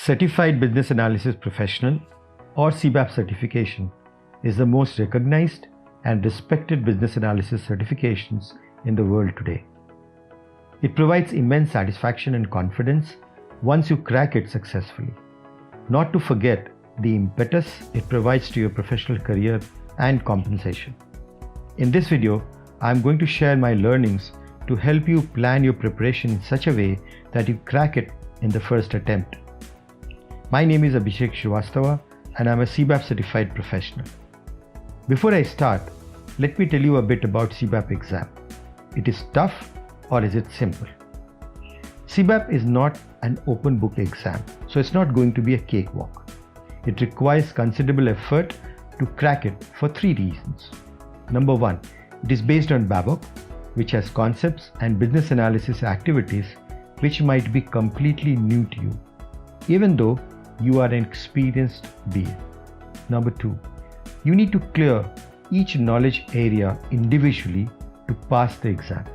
Certified Business Analysis Professional or CBAP Certification is the most recognized and respected business analysis certifications in the world today. It provides immense satisfaction and confidence once you crack it successfully. Not to forget the impetus it provides to your professional career and compensation. In this video, I am going to share my learnings to help you plan your preparation in such a way that you crack it in the first attempt. My name is Abhishek Shrivastava and I am a CBAP certified professional. Before I start, let me tell you a bit about CBAP exam. It is tough or is it simple? CBAP is not an open book exam, so it's not going to be a cakewalk. It requires considerable effort to crack it for 3 reasons. Number 1, it is based on BABOK, which has concepts and business analysis activities which might be completely new to you, even though you are an experienced BA. Number 2, you need to clear each knowledge area individually to pass the exam.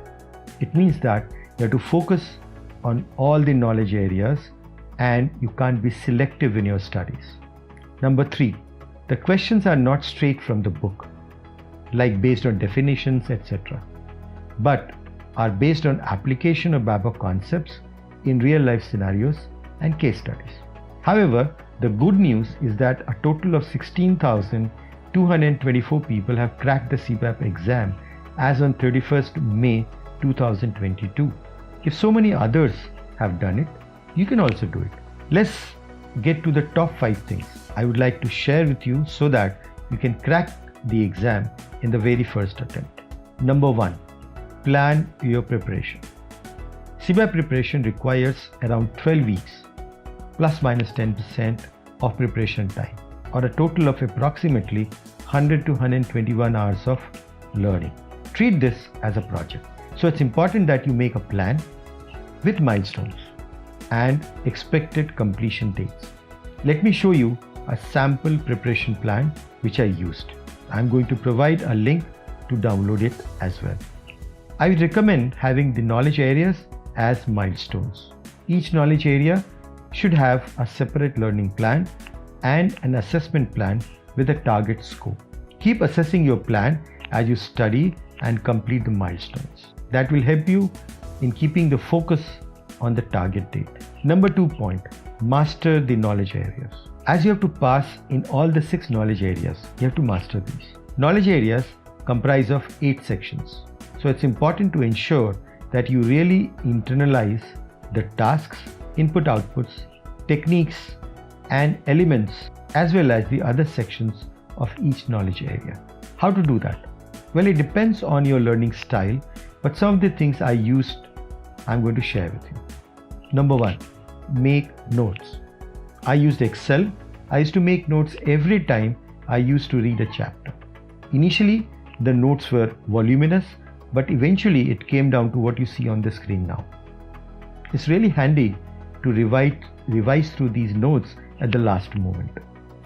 It means that you have to focus on all the knowledge areas and you can't be selective in your studies. Number 3, the questions are not straight from the book, like based on definitions, etc., but are based on application of BABOK concepts in real life scenarios and case studies. However, the good news is that a total of 16,224 people have cracked the CBAP exam as on 31st May 2022. If so many others have done it, you can also do it. Let's get to the top 5 things I would like to share with you so that you can crack the exam in the very first attempt. Number 1, plan your preparation. CBAP preparation requires around 12 weeks plus minus 10% of preparation time, or a total of approximately 100 to 121 hours of learning. Treat this as a project. So it's important that you make a plan with milestones and expected completion dates. Let me show you a sample preparation plan which I used. I'm going to provide a link to download it as well. I would recommend having the knowledge areas as milestones. Each knowledge area should have a separate learning plan and an assessment plan with a target scope. Keep assessing your plan as you study and complete the milestones. That will help you in keeping the focus on the target date. Number 2 point, master the knowledge areas. As you have to pass in all the 6 knowledge areas, you have to master these. Knowledge areas comprise of 8 sections. So it's important to ensure that you really internalize the tasks, input outputs, techniques and elements as well as the other sections of each knowledge area. How to do that? Well, it depends on your learning style, but some of the things I used, I'm going to share with you. Number 1, make notes. I used Excel. I used to make notes every time I used to read a chapter. Initially, the notes were voluminous, but eventually it came down to what you see on the screen now. It's really handy to revise through these notes at the last moment.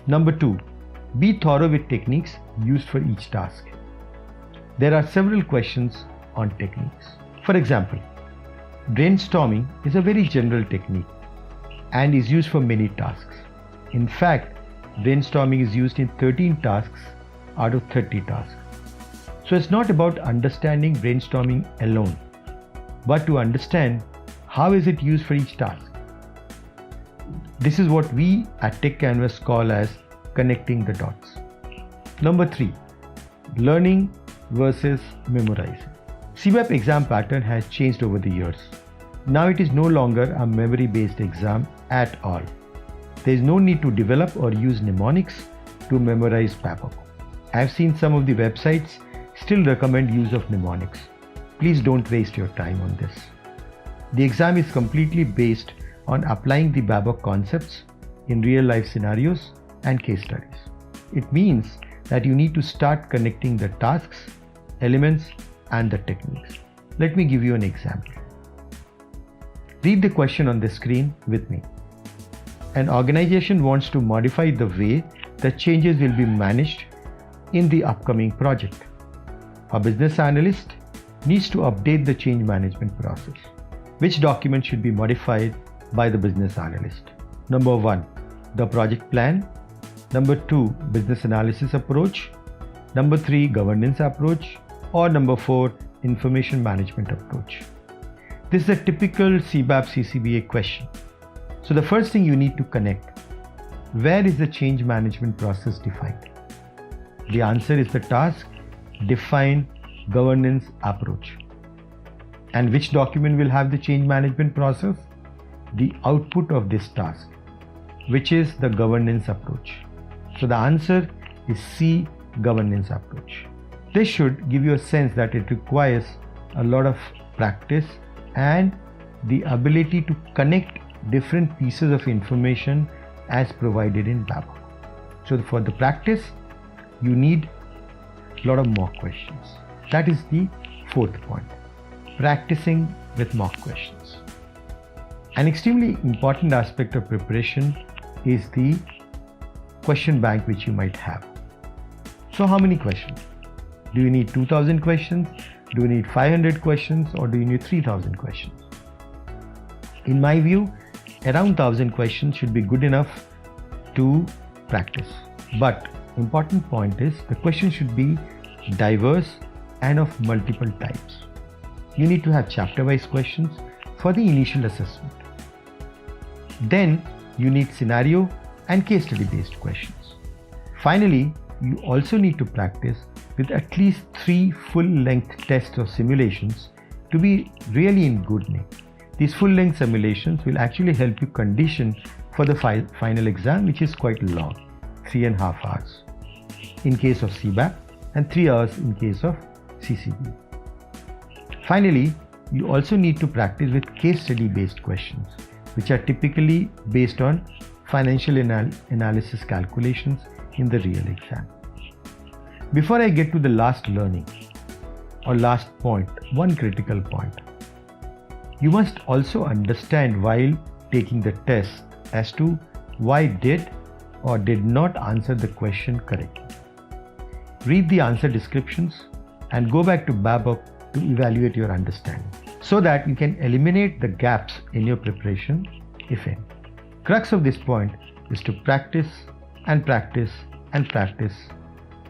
Number 2, be thorough with techniques used for each task. There are several questions on techniques. For example, brainstorming is a very general technique and is used for many tasks. In fact, brainstorming is used in 13 tasks out of 30 tasks. So it's not about understanding brainstorming alone, but to understand how is it used for each task. This is what we at Techcanvass call as connecting the dots. Number 3, learning versus memorizing. CBAP exam pattern has changed over the years. Now it is no longer a memory-based exam at all. There is no need to develop or use mnemonics to memorize BABOK. I have seen some of the websites still recommend use of mnemonics. Please don't waste your time on this. The exam is completely based on applying the BABOK concepts in real life scenarios and case studies. It means that you need to start connecting the tasks, elements and the techniques. Let me give you an example. Read the question on the screen with me. An organization wants to modify the way the changes will be managed in the upcoming project. A business analyst needs to update the change management process. Which document should be modified by the business analyst? Number 1, the project plan. Number 2, business analysis approach. Number 3, governance approach. Or number 4, information management approach. This is a typical CBAP CCBA question. So the first thing you need to connect, where is the change management process defined? The answer is the task, define governance approach. And which document will have the change management process? The output of this task, which is the governance approach. So the answer is C, governance approach. This should give you a sense that it requires a lot of practice and the ability to connect different pieces of information as provided in BAP. So for the practice, you need a lot of mock questions. That is the fourth point, practicing with mock questions. An extremely important aspect of preparation is the question bank which you might have. So how many questions? Do you need 2000 questions? Do you need 500 questions? Or do you need 3000 questions? In my view, around 1000 questions should be good enough to practice. But important point is the question should be diverse and of multiple types. You need to have chapter-wise questions for the initial assessment. Then you need scenario and case study based questions. Finally, you also need to practice with at least 3 full-length tests or simulations to be really in good nick. These full-length simulations will actually help you condition for the final exam, which is quite long, 3.5 hours in case of CBAP and 3 hours in case of CCBA. Finally, you also need to practice with case study based questions, which are typically based on financial analysis calculations in the real exam. Before I get to the last learning or last point, one critical point. You must also understand while taking the test as to why did or did not answer the question correctly. Read the answer descriptions and go back to BAP to evaluate your understanding so that you can eliminate the gaps in your preparation, if any. Crux of this point is to practice and practice and practice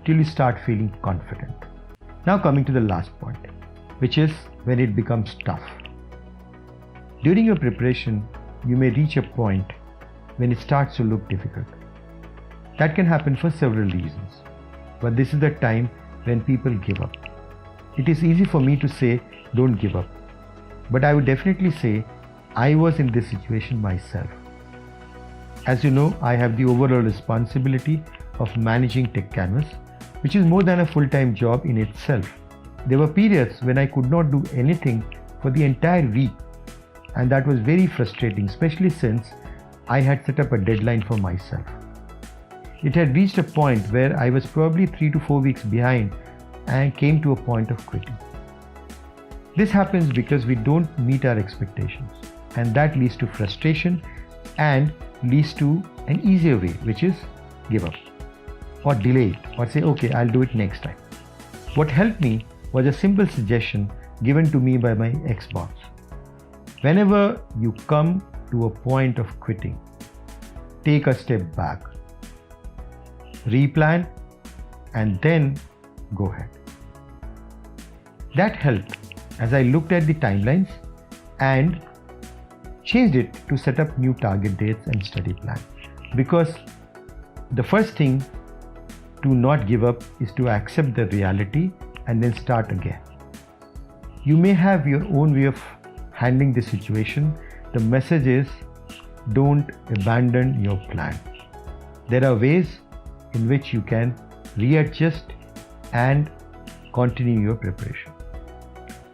till you start feeling confident. Now coming to the last point, which is when it becomes tough. During your preparation, you may reach a point when it starts to look difficult. That can happen for several reasons, but this is the time when people give up. It is easy for me to say, don't give up, but I would definitely say I was in this situation myself. As you know, I have the overall responsibility of managing Techcanvass, which is more than a full-time job in itself. There were periods when I could not do anything for the entire week, and that was very frustrating, especially since I had set up a deadline for myself. It had reached a point where I was probably 3 to 4 weeks behind and came to a point of quitting. This happens because we don't meet our expectations, and that leads to frustration and leads to an easier way, which is give up or delay it or say, okay, I'll do it next time. What helped me was a simple suggestion given to me by my ex-boss. Whenever you come to a point of quitting, take a step back, replan, and then go ahead. That helped as I looked at the timelines and changed it to set up new target dates and study plan. Because the first thing to not give up is to accept the reality and then start again. You may have your own way of handling the situation. The message is don't abandon your plan. There are ways in which you can readjust and continue your preparation.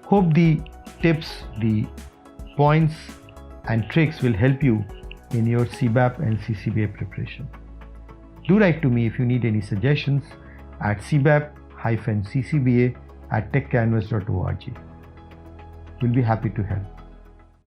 Hope the tips, the points and tricks will help you in your CBAP and CCBA preparation. Do write to me if you need any suggestions at cbap-ccba@techcanvass.org. We'll be happy to help.